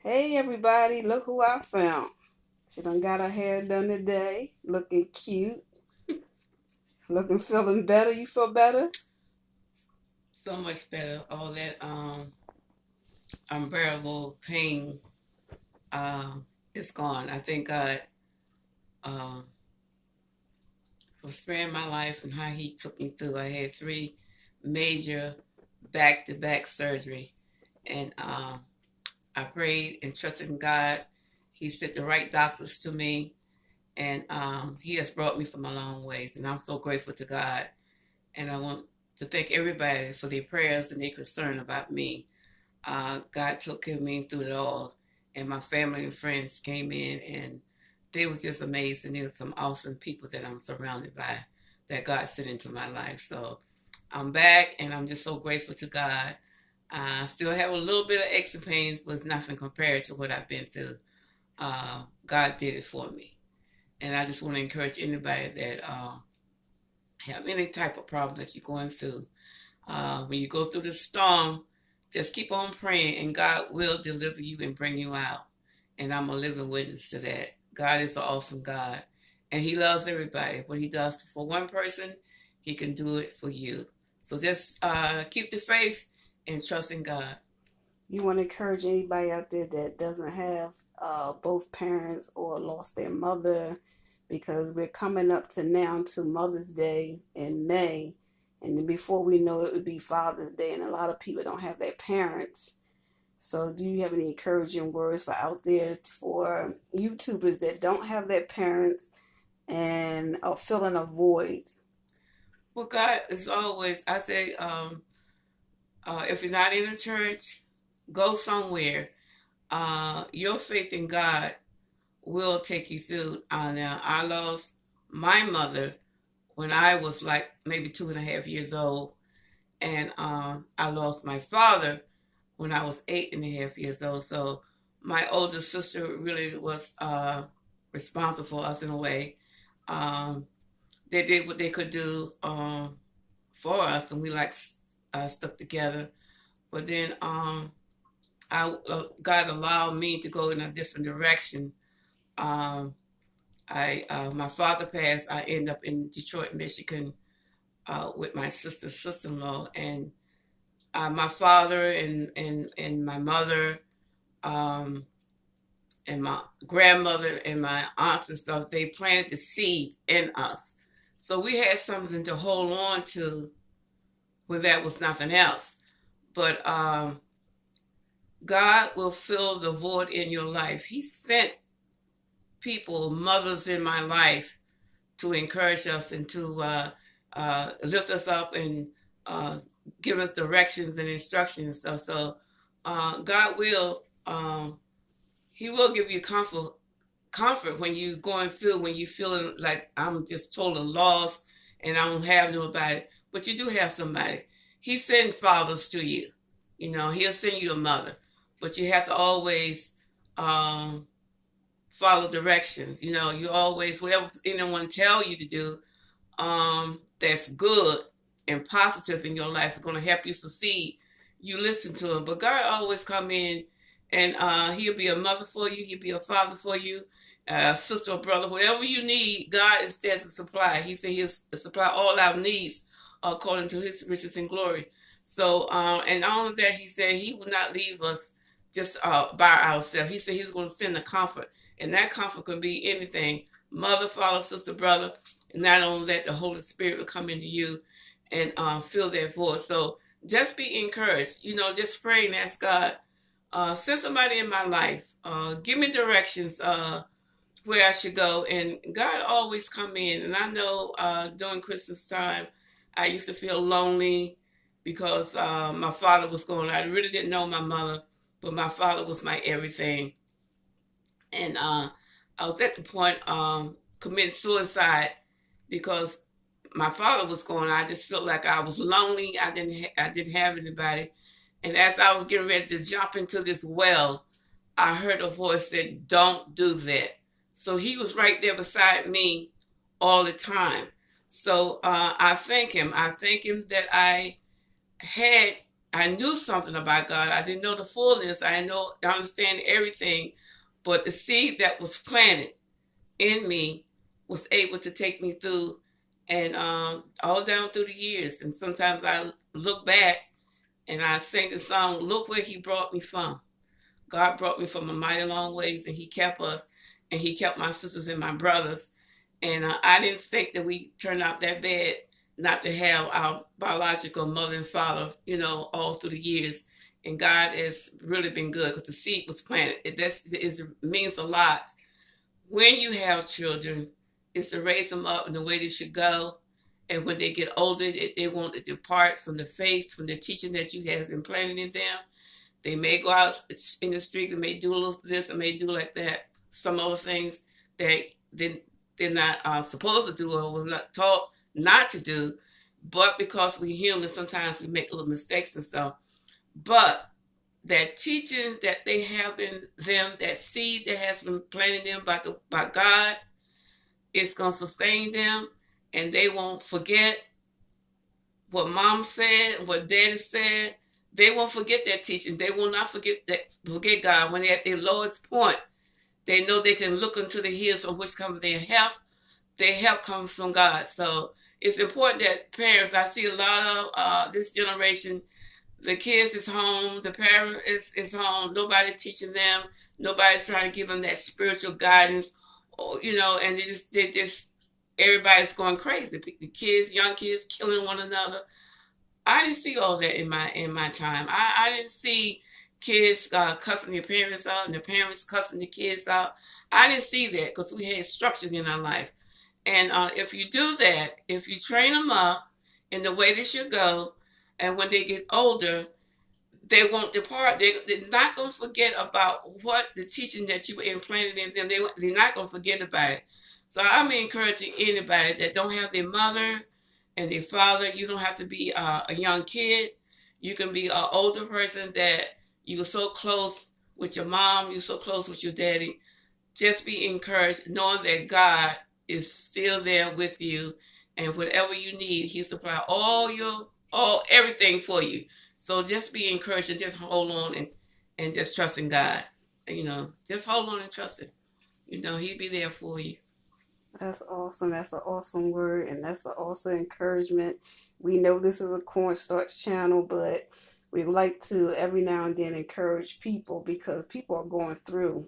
Hey everybody, look who I found. She done got her hair done today, looking cute, looking feeling better. You feel better? So much better. All that unbearable pain is gone. I thank God um, for sparing my life and how He took me through. I had three major back-to-back surgery, and I prayed and trusted in God. He sent the right doctors to me, and He has brought me from a long ways, and I'm so grateful to God. And I want to thank everybody for their prayers and their concern about me. God took care of me through it all, and my family and friends came in, and they were just amazing. There's some awesome people that I'm surrounded by that God sent into my life. So I'm back, and I'm just so grateful to God. I still have a little bit of aches and pains, but it's nothing compared to what I've been through. God did it for me, and I just want to encourage anybody that have any type of problem that you're going through. When you go through the storm, just keep on praying, and God will deliver you and bring you out. And I'm a living witness to that. God is an awesome God, and He loves everybody. What He does for one person, He can do it for you. So just keep the faith and trust in God. You want to encourage anybody out there that doesn't have both parents or lost their mother, because we're coming up to now to Mother's Day in May, and then before we know it would be Father's Day, and a lot of people don't have their parents. So, do you have any encouraging words for out there for YouTubers that don't have their parents and are filling a void? Well, God is always, I say, if you're not in a church, go somewhere. Your faith in God will take you through. Now, I lost my mother when I was like maybe 2.5 years old, and I lost my father when I was 8.5 years old. So my older sister really was responsible for us in a way. Um, they did what they could do for us, and we like stuck together. But then God allowed me to go in a different direction. Um, I My father passed. I ended up in Detroit, Michigan, with my sister-in-law, and my father and my mother, um, and my grandmother and my aunts and stuff. They planted the seed in us, so we had something to hold on to when that was nothing else. But God will fill the void in your life. He sent people, mothers in my life, to encourage us and to lift us up and uh, give us directions and instructions. So God will, He will give you comfort when you're going through, when you're feeling like I'm just totally lost and I don't have nobody. But you do have somebody. He sends fathers to you. He'll send you a mother, but you have to always um, follow directions. You always, whatever anyone tell you to do, that's good and positive in your life is going to help you succeed. You listen to him, but God always come in, and He'll be a mother for you. He'll be a father for you, sister or brother, whatever you need. God is there to supply. He said He'll supply all our needs according to His riches and glory. So, and on that, He said He will not leave us just by ourselves. He said He's going to send a comfort, and that comfort can be anything: mother, father, sister, brother. And not only that, the Holy Spirit will come into you and fill that voice. So just be encouraged. Just pray and ask God, send somebody in my life. Give me directions where I should go. And God always come in. And I know during Christmas time, I used to feel lonely because my father was gone. I really didn't know my mother, but my father was my everything. And I was at the point committing suicide because my father was gone. I just felt like I was lonely. I didn't have anybody. And as I was getting ready to jump into this well, I heard a voice said, "Don't do that." So He was right there beside me all the time. So I thank Him. I thank Him that I had I knew something about God. I didn't know the fullness. I didn't know, I understand everything, but the seed that was planted in me was able to take me through, and all down through the years. And sometimes I look back and I sing the song, "Look where He brought me from." God brought me from a mighty long ways, and He kept us, and He kept my sisters and my brothers. And I didn't think that we turned out that bad not to have our biological mother and father, all through the years. And God has really been good because the seed was planted. It means a lot when you have children, is to raise them up in the way they should go. And when they get older, they won't depart from the faith, from the teaching that you has implanted in them. They may go out in the street and may do a little this and may do like that. Some other things that they're not supposed to do or was not taught not to do. But because we're human, sometimes we make little mistakes and stuff. But that teaching that they have in them, that seed that has been planted in them by God, is going to sustain them, and they won't forget what mom said, what daddy said. They won't forget that teaching. They will not forget God. When they're at their lowest point, they know they can look into the hills from which comes their help. Their help comes from God. So it's important that parents, I see a lot of this generation, the kids is home, the parent is home, nobody teaching them, nobody's trying to give them that spiritual guidance, or and they just everybody's going crazy. The kids, young kids, killing one another. I didn't see all that in my time. I didn't see kids cussing their parents out and the parents cussing the kids out. I didn't see that because we had structures in our life. And if you do that, if you train them up in the way they should go, and when they get older, they won't depart. They're not going to forget about what the teaching that you implanted in them. They're not going to forget about it. So I'm encouraging anybody that don't have their mother and their father. You don't have to be a young kid. You can be an older person that you were so close with your mom. You're so close with your daddy. Just be encouraged, knowing that God is still there with you, and whatever you need, He'll supply everything for you. So just be encouraged and just hold on and just trust in God. Just hold on and trust Him. He'll be there for you. That's awesome. That's an awesome word, and that's an awesome encouragement. We know this is a cornstarch channel, but we like to every now and then encourage people because people are going through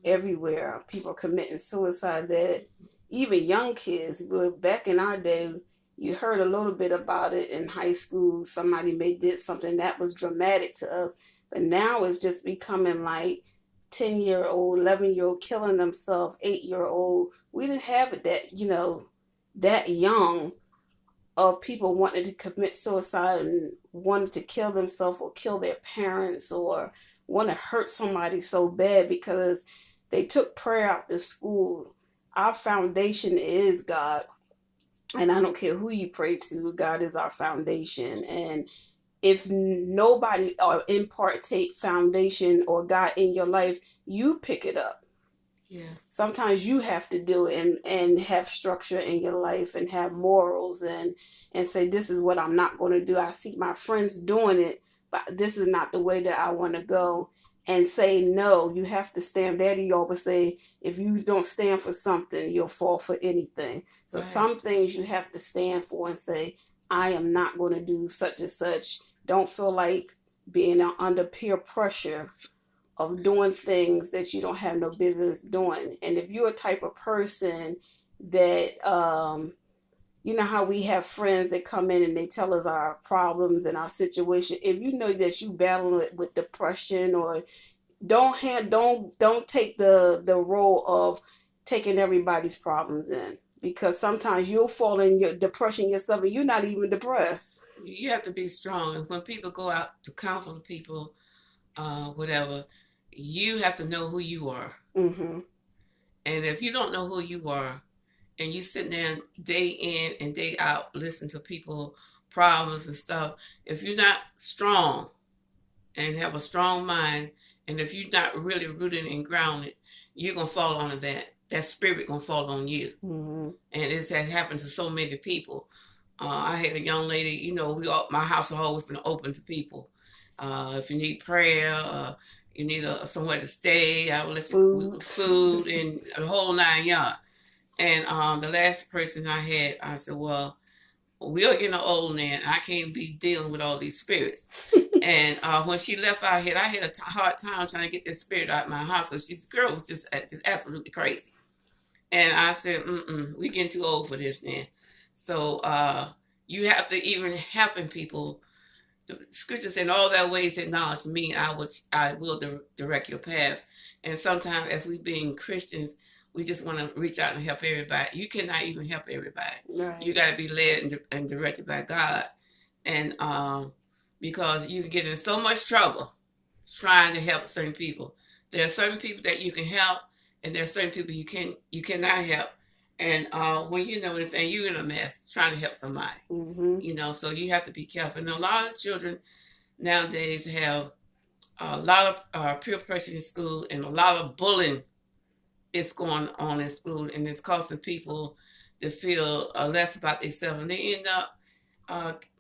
everywhere. People are committing suicide. That even young kids. But back in our day, you heard a little bit about it in high school. Somebody may did something that was dramatic to us, but now it's just becoming like 10-year-old, 11-year-old killing themselves, 8-year-old. We didn't have it that young of people wanting to commit suicide and wanted to kill themselves or kill their parents or want to hurt somebody so bad because they took prayer out to school. Our foundation is God. And I don't care who you pray to, God is our foundation. And if nobody or impartate foundation or God in your life, you pick it up. Yeah. Sometimes you have to do it and have structure in your life and have morals and say, this is what I'm not going to do. I see my friends doing it, but this is not the way that I want to go. And say no. You have to stand. Daddy always say, if you don't stand for something, you'll fall for anything. So right. Some things you have to stand for and say, I am not going to do such and such. Don't feel like being under peer pressure of doing things that you don't have no business doing. And if you're a type of person that you know how we have friends that come in and they tell us our problems and our situation. If you know that you battling with depression, or don't take the role of taking everybody's problems in, because sometimes you'll fall in your depression yourself and you're not even depressed. You have to be strong. And when people go out to counsel people, whatever, you have to know who you are. Mm-hmm. And if you don't know who you are, and you sit there day in and day out, listen to people problems and stuff, if you're not strong and have a strong mind, and if you're not really rooted and grounded, you're going to fall on that spirit going to fall on you. Mm-hmm. And it's has happened to so many people. I had a young lady, my house has always been open to people. If you need prayer, you need somewhere to stay, I will let you Food. food and the whole 9 yards. And the last person I had, I said, well, we are getting old now. I can't be dealing with all these spirits. And when she left out here, I had a hard time trying to get this spirit out of my house because this girl was just absolutely crazy. And I said, we getting too old for this now. So you have to even helping people. The scripture said, "In all that ways acknowledge me, I will direct your path." And sometimes, as we being Christians, we just want to reach out and help everybody. You cannot even help everybody. Right. You got to be led and directed by God. And because you get in so much trouble trying to help certain people. There are certain people that you can help, and there are certain people you cannot help. And when you know anything, you're in a mess trying to help somebody. So you have to be careful. And a lot of children nowadays have a lot of peer pressure in school, and a lot of bullying is going on in school, and it's causing people to feel less about themselves, and they end up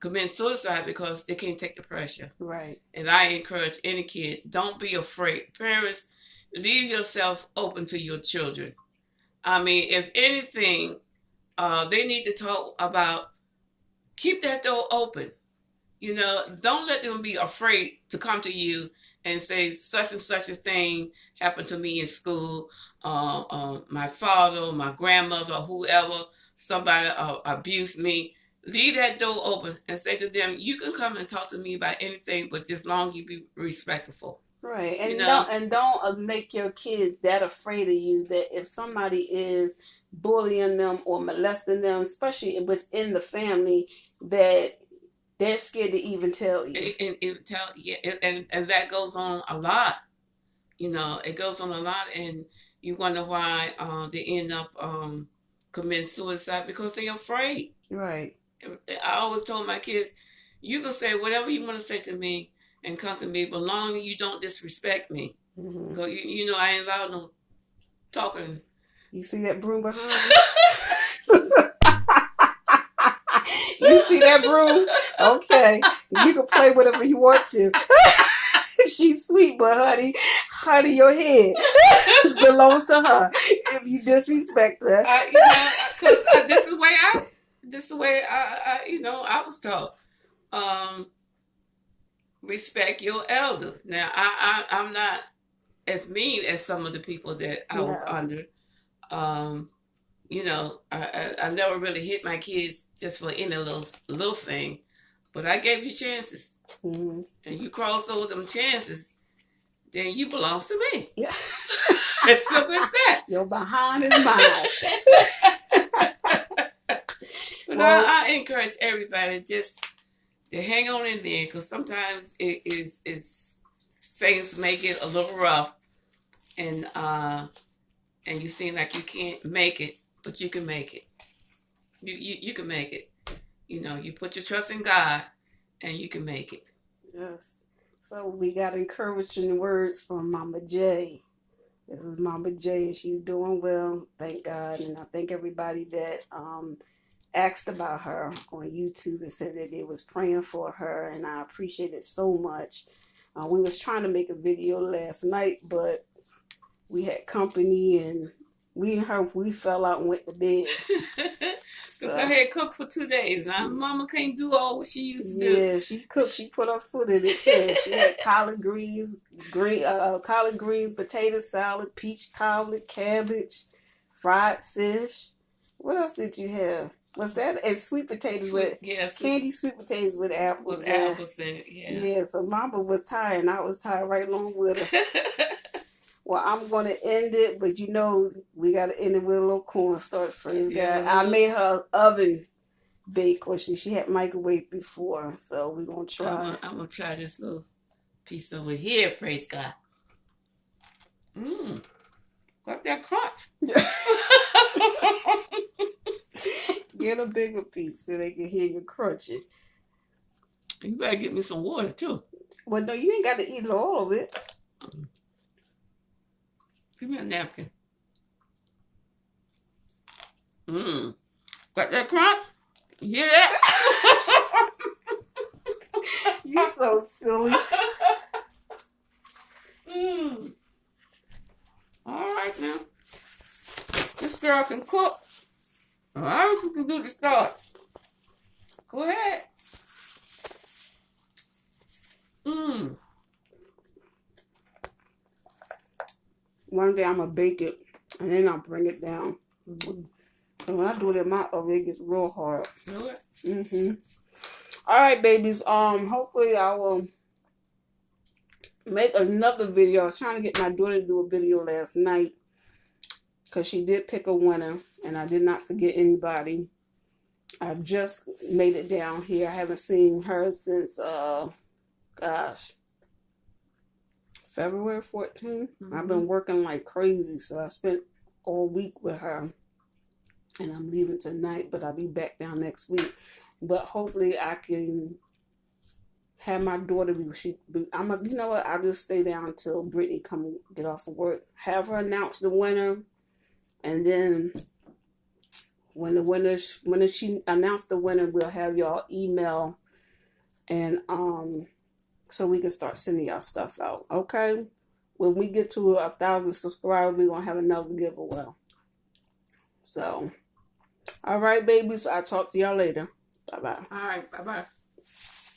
committing suicide because they can't take the pressure. Right. And I encourage any kid, don't be afraid. Parents, leave yourself open to your children. I mean, if anything, they need to talk about, keep that door open. Don't let them be afraid to come to you and say such and such a thing happened to me in school. My father, or my grandmother, or whoever, somebody abused me. Leave that door open and say to them, you can come and talk to me about anything, but just long you be respectful. Right. And don't make your kids that afraid of you that if somebody is bullying them or molesting them, especially within the family, that they're scared to even tell you. And that goes on a lot. It goes on a lot, and you wonder why they end up committing suicide because they're afraid. Right. I always told my kids, you can say whatever you want to say to me and come to me, but long as you don't disrespect me. Because, I ain't allowed no talking. You see that broom behind you? You see that broom? Okay. You can play whatever you want to. She's sweet, but honey, your head belongs to her if you disrespect her. Because this is the way I was taught. Respect your elders. Now, I'm not as mean as some of the people that I was under. I never really hit my kids just for any little thing, but I gave you chances, and you crossed over them chances, then you belong to me. Yeah. As simple as that. Your behind is mine. But I encourage everybody just to hang on in there, because sometimes it's things make it a little rough, and you seem like you can't make it, but you can make it. You can make it. You put your trust in God, and you can make it. Yes. So we got encouraging words from Mama J. This is Mama J, and she's doing well, thank God. And I thank everybody that asked about her on YouTube and said that they was praying for her, and I appreciate it so much. We was trying to make a video last night, but we had company, and we fell out and went to bed. So I had cooked for 2 days. Now Mama can't do all what she used to do. Yeah, she cooked. She put her foot in it too. She had collard greens, potato salad, peach cobbler, cabbage, fried fish. What else did you have? Was that and sweet potatoes candy sweet potatoes with apples? With apples in it, yeah. Yeah, so Mama was tired, and I was tired right along with her. Well, I'm going to end it, but we got to end it with a little cornstarch. Praise God. I made her oven bake, or she had microwave before, so we're going to try. I'm going to try this little piece over here, praise God. Got that crunch. Get a bigger piece so they can hear you crunch it. You better get me some water, too. Well, no, you ain't got to eat all of it. Give me a napkin. Got that crunch? You hear that? You so silly. All right now. This girl can cook. All right, you can do the start. Go ahead. One day I'm gonna bake it and then I'll bring it down. So when I do it in my oven, it gets real hard. Do it. All right, babies. Hopefully I will make another video. I was trying to get my daughter to do a video last night because she did pick a winner, and I did not forget anybody. I just made it down here. I haven't seen her since gosh, February 14th. I've been working like crazy, so I spent all week with her, and I'm leaving tonight, but I'll be back down next week. But hopefully I can have my daughter be. You know what? I'll just stay down until Brittany come get off of work. Have her announce the winner, and then when she announced the winner, we'll have y'all email, and so we can start sending y'all stuff out. Okay. When we get to 1,000 subscribers, we're gonna have another giveaway. So, all right, babies. I'll talk to y'all later. Bye bye. All right. Bye bye.